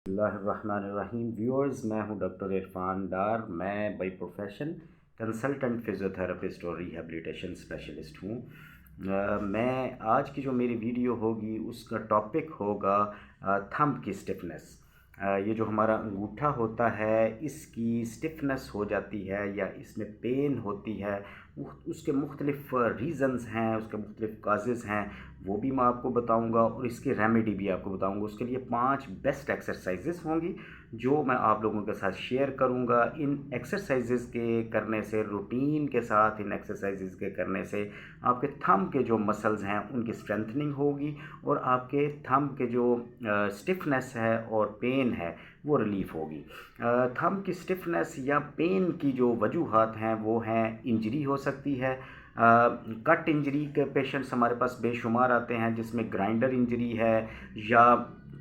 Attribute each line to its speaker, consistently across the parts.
Speaker 1: बिस्मिल्लाहिर्रहमानिर्रहीम। व्यूअर्स, मैं हूं डॉक्टर इरफान डार। मैं बाई प्रोफेशन कंसल्टेंट फिज़ियोथेरेपिस्ट और रिहैबिलिटेशन स्पेशलिस्ट हूं। मैं आज की जो मेरी वीडियो होगी उसका टॉपिक होगा थंब की स्टिफनेस। ये जो हमारा अंगूठा होता है इसकी स्टिफनेस हो जाती है या इसमें पेन होती है, उसके मुख्तलिफ रीज़न्स हैं, उसके मुख्तलिफ काजेज़ हैं, वो भी मैं आपको बताऊंगा और इसकी रेमेडी भी आपको बताऊंगा। उसके लिए 5 बेस्ट एक्सरसाइजेस होंगी जो मैं आप लोगों के साथ शेयर करूंगा। इन एक्सरसाइजेस के करने से, रूटीन के साथ इन एक्सरसाइजेस के करने से आपके थंब के जो मसल्स हैं उनकी स्ट्रेंथनिंग होगी और आपके थंब के जो स्टिफनेस है और पेन है वो रिलीफ होगी। थंब की स्टिफनेस या पेन की जो वजूहात हैं वो हैं, इंजरी हो सकती है। कट इंजरी के पेशेंट्स हमारे पास बेशुमार आते हैं जिसमें ग्राइंडर इंजरी है या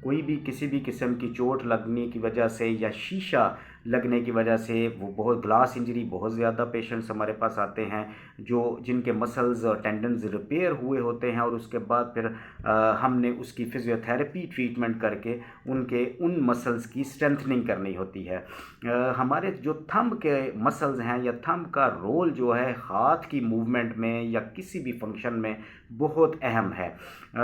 Speaker 1: कोई भी किसी भी किस्म की चोट लगने की वजह से या शीशा लगने की वजह से, वो बहुत ग्लास इंजरी, बहुत ज़्यादा पेशेंट्स हमारे पास आते हैं जो जिनके मसल्स और टेंडन्स रिपेयर हुए होते हैं और उसके बाद फिर हमने उसकी फिज़ियोथेरेपी ट्रीटमेंट करके उनके उन मसल्स की स्ट्रेंथनिंग करनी होती है। हमारे जो थंब के मसल्स हैं या थंब का रोल जो है हाथ की मूवमेंट में या किसी भी फंक्शन में बहुत अहम है।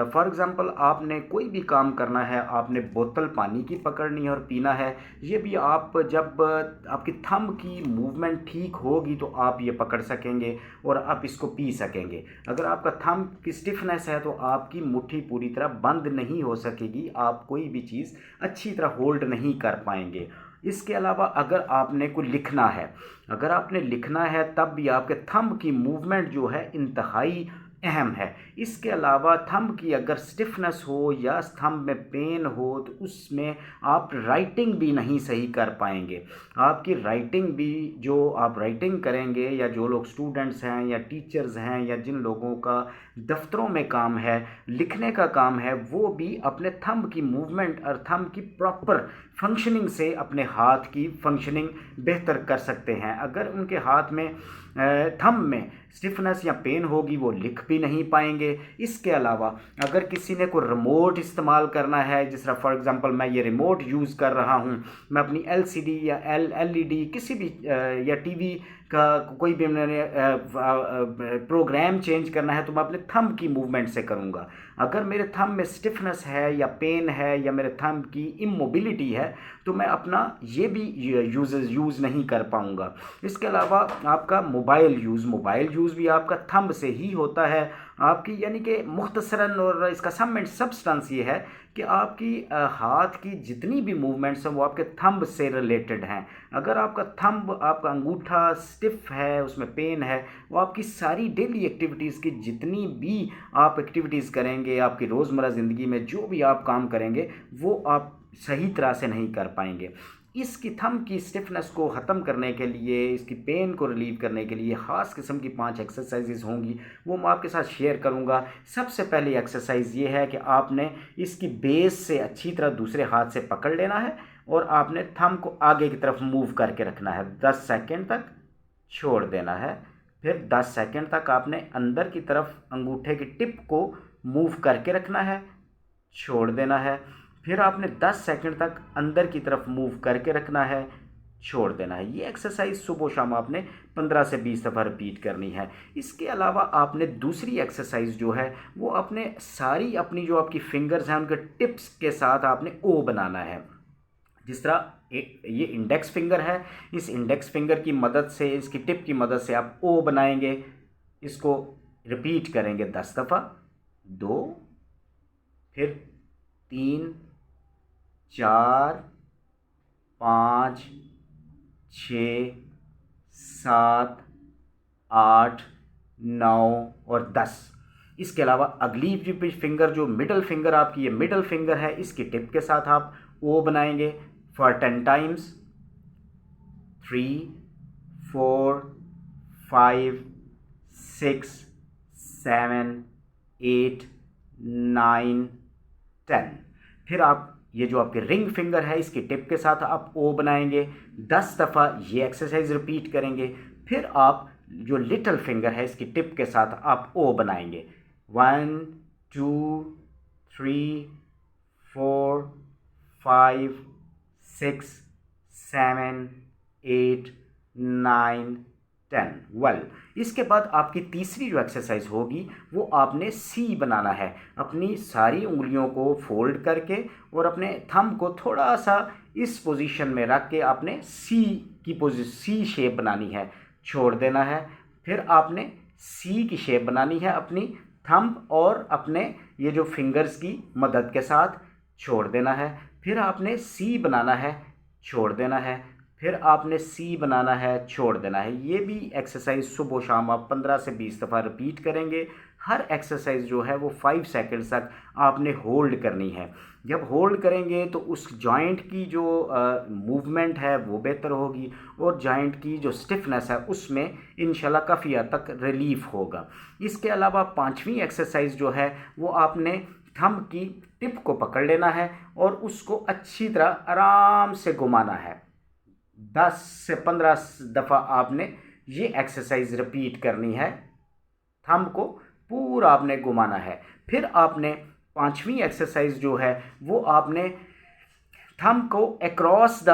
Speaker 1: फॉर एग्ज़ाम्पल, आपने कोई भी काम करना है, आपने बोतल पानी की पकड़नी है और पीना है, ये भी आप जब आपकी थंब की मूवमेंट ठीक होगी तो आप ये पकड़ सकेंगे और आप इसको पी सकेंगे। अगर आपका थंब की स्टिफनेस है तो आपकी मुट्ठी पूरी तरह बंद नहीं हो सकेगी, आप कोई भी चीज़ अच्छी तरह होल्ड नहीं कर पाएंगे। इसके अलावा अगर आपने कोई लिखना है, अगर आपने लिखना है तब भी आपके थंब की मूवमेंट जो है इंतहाई अहम है। इसके अलावा थंब की अगर स्टिफनेस हो या थंब में पेन हो तो उसमें आप राइटिंग भी नहीं सही कर पाएंगे। आपकी राइटिंग भी, जो आप राइटिंग करेंगे या जो लोग स्टूडेंट्स हैं या टीचर्स हैं या जिन लोगों का दफ्तरों में काम है, लिखने का काम है, वो भी अपने थंब की मूवमेंट और थंब की प्रॉपर फंक्शनिंग से अपने हाथ की फंक्शनिंग बेहतर कर सकते हैं। अगर उनके हाथ में थंब में स्टिफनेस या पेन होगी वो लिख भी नहीं पाएंगे। इसके अलावा अगर किसी ने कोई रिमोट इस्तेमाल करना है, जिस तरह फॉर एग्जांपल मैं ये रिमोट यूज़ कर रहा हूँ, मैं अपनी एलसीडी या एलईडी किसी भी या टीवी का कोई भी मैंने प्रोग्राम चेंज करना है तो मैं अपने थंब की मूवमेंट से करूँगा। अगर मेरे थंब में स्टिफनेस है या पेन है या मेरे थंब की इमोबिलिटी है तो मैं अपना ये भी यूज़ नहीं कर पाऊँगा। इसके अलावा आपका मोबाइल यूज़ भी आपका थंब से ही होता है। आपकी यानी कि मुख्तसरन, और इसका सम एंड सब्सटेंस ये है कि आपकी हाथ की जितनी भी मूवमेंट्स हैं वो आपके थंब से रिलेटेड हैं। अगर आपका थंब, आपका अंगूठा स्टिफ है, उसमें पेन है, वो आपकी सारी डेली एक्टिविटीज़ की जितनी भी आप एक्टिविटीज़ करेंगे, आपकी रोज़मर्रा ज़िंदगी में जो भी आप काम करेंगे वो आप सही तरह से नहीं कर पाएंगे। इसकी थंब की स्टिफनेस को ख़त्म करने के लिए, इसकी पेन को रिलीव करने के लिए ख़ास किस्म की 5 एक्सरसाइजेज होंगी, वो मैं आपके साथ शेयर करूंगा। सबसे पहली एक्सरसाइज ये है कि आपने इसकी बेस से अच्छी तरह दूसरे हाथ से पकड़ लेना है और आपने थंब को आगे की तरफ मूव करके रखना है। 10 सेकेंड तक छोड़ देना है, फिर 10 सेकेंड तक आपने अंदर की तरफ अंगूठे की टिप को मूव करके रखना है, छोड़ देना है, फिर आपने 10 सेकंड तक अंदर की तरफ मूव करके रखना है, छोड़ देना है। ये एक्सरसाइज सुबह शाम आपने 15 से 20 दफ़ा रिपीट करनी है। इसके अलावा आपने दूसरी एक्सरसाइज जो है वो अपने सारी अपनी जो आपकी फिंगर्स हैं उनके टिप्स के साथ आपने ओ बनाना है। जिस तरह ये इंडेक्स फिंगर है, इस इंडेक्स फिंगर की मदद से, इसकी टिप की मदद से आप ओ बनाएंगे। इसको रिपीट करेंगे 10 दफ़ा, 2, फिर 3, 4, 5, 6, 7, 8, 9 और 10। इसके अलावा अगली जो फिंगर, जो मिडल फिंगर आपकी ये मिडल फिंगर है, इसकी टिप के साथ आप ओ बनाएंगे फॉर 10 टाइम्स। 3, 4, 5, 6, 7, 8, 9, 10। फिर आप ये जो आपके रिंग फिंगर है इसकी टिप के साथ आप ओ बनाएंगे। 10 दफ़ा ये एक्सरसाइज रिपीट करेंगे। फिर आप जो लिटिल फिंगर है इसकी टिप के साथ आप ओ बनाएंगे। 1, 2, 3, 4, 5, 6 7 8 9 10 वेल। इसके बाद आपकी तीसरी जो एक्सरसाइज होगी वो आपने सी बनाना है। अपनी सारी उंगलियों को फोल्ड करके और अपने थंब को थोड़ा सा इस पोजीशन में रख के आपने सी शेप बनानी है, छोड़ देना है। फिर आपने सी की शेप बनानी है अपनी थंब और अपने ये जो फिंगर्स की मदद के साथ, छोड़ देना है। फिर आपने सी बनाना है, छोड़ देना है। फिर आपने सी बनाना है, छोड़ देना है। ये भी एक्सरसाइज सुबह शाम आप 15 से 20 दफ़ा रिपीट करेंगे। हर एक्सरसाइज जो है वो 5 सेकंड्स तक आपने होल्ड करनी है। जब होल्ड करेंगे तो उस जॉइंट की जो मूवमेंट है वो बेहतर होगी और जॉइंट की जो स्टिफनेस है उसमें इंशाल्लाह काफ़ी हद तक रिलीफ होगा। इसके अलावा पांचवी एक्सरसाइज जो है वो आपने थंब की टिप को पकड़ लेना है और उसको अच्छी तरह आराम से घुमाना है। 10 से 15 दफ़ा आपने ये एक्सरसाइज रिपीट करनी है। थंब को पूरा आपने घुमाना है। फिर आपने पांचवी एक्सरसाइज जो है वो आपने थंब को अक्रॉस द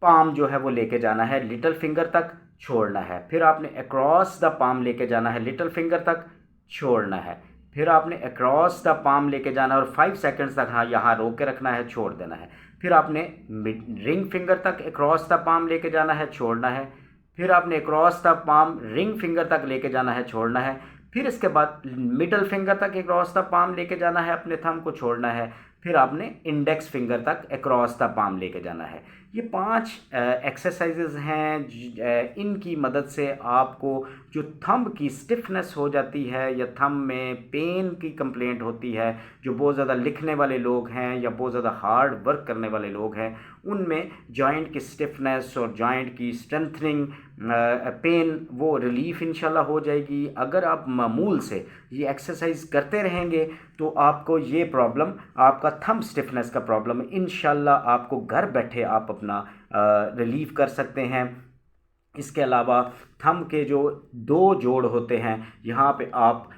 Speaker 1: पाम जो है वो लेके जाना है, लिटिल फिंगर तक छोड़ना है। फिर आपने अक्रॉस द पाम लेके जाना है, लिटिल फिंगर तक छोड़ना है। फिर आपने अक्रॉस द पाम लेके जाना है और 5 सेकंड्स तक यहाँ रोक के रखना है, छोड़ देना है। फिर आपने रिंग फिंगर तक अक्रॉस द पाम लेके जाना है, छोड़ना है। फिर आपने across the palm ring finger तक लेके जाना है, छोड़ना है। फिर इसके बाद मिडल फिंगर तक अक्रॉस द पाम लेके जाना है, अपने थंब को छोड़ना है। फिर आपने इंडेक्स फिंगर तक अक्रॉस द पाम लेके जाना है। ये 5 एक्सरसाइजेज हैं। इनकी मदद से आपको जो थंब की स्टिफनेस हो जाती है या थंब में पेन की कंप्लेंट होती है, जो बहुत ज़्यादा लिखने वाले लोग हैं या बहुत ज़्यादा हार्ड वर्क करने वाले लोग हैं, उनमें जॉइंट की स्टिफनेस और जॉइंट की स्ट्रेंथनिंग पेन वो रिलीफ इंशाल्लाह हो जाएगी। अगर आप मामूल से ये एक्सरसाइज करते रहेंगे तो आपको ये प्रॉब्लम, आपका थंब स्टिफनेस का प्रॉब्लम इंशाल्लाह आपको घर बैठे आप अपना रिलीव कर सकते हैं। इसके अलावा थंब के जो 2 जोड़ होते हैं, यहाँ पे आप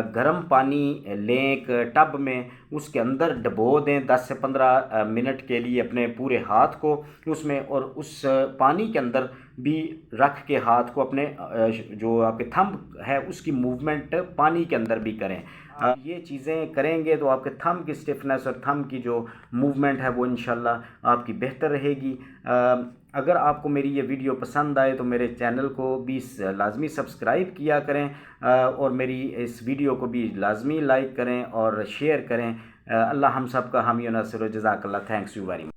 Speaker 1: गर्म पानी लें एक टब में, उसके अंदर डबो दें 10 से 15 मिनट के लिए अपने पूरे हाथ को उसमें, और उस पानी के अंदर भी रख के हाथ को अपने जो आपके थंब है उसकी मूवमेंट पानी के अंदर भी करें। ये चीज़ें करेंगे तो आपके थंब की स्टिफनेस और थंब की जो मूवमेंट है वो इंशाल्लाह आपकी बेहतर रहेगी। अगर आपको मेरी ये वीडियो पसंद आए तो मेरे चैनल को भी लाजमी सब्सक्राइब किया करें और मेरी इस वीडियो को भी लाजमी लाइक करें और शेयर करें। अल्लाह हम सब का हामी व नासिर। जज़ाकल्लाह। Thanks you very much.